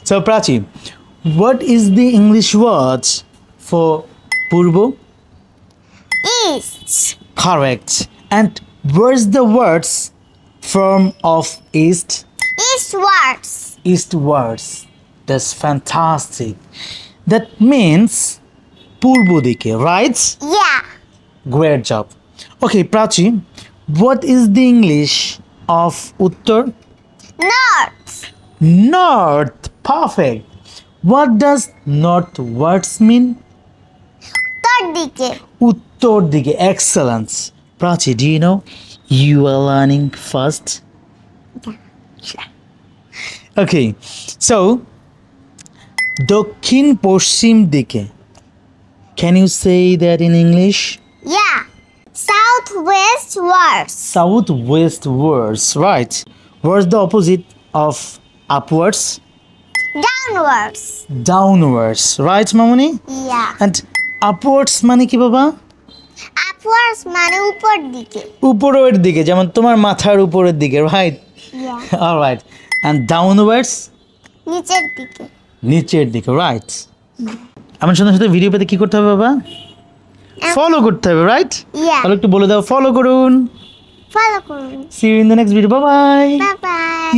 So Prachi, what is the English word for purbo? East. Correct. And where's the words form of east? Eastwards. Eastwards. That's fantastic. That means purbo dike, right? Yeah. Great job. Okay, Prachi, what is the English of uttar? North. North. Perfect. What does northwards mean? Third দিকে. Uttor dike. Excellent. Prachi, do you know you are learning fast? Okay, so দক্ষিণ পশ্চিম দিকে. Can you say that in English? Yeah. Southwestwards. Southwestwards, right? What's the opposite of upwards? Downwards. Downwards, right, Mamuni? Yeah. And upwards মানে কি বাবা? Upwards মানে উপর দিকে. উপরের দিকে, যেমন তোমার মাথার উপরের দিকে, right? Yeah. All right. And downwards? নিচের দিকে. নিচের দিকে, right? আমার সাথে সাথে ভিডিও পেতে কি করতে হবে বাবা? ফলো করতে হবে, রাইট? Yeah. তাহলে একটু বলে দাও, ফলো করুন। Follow করুন. See you in the next video. Bye bye. Bye bye.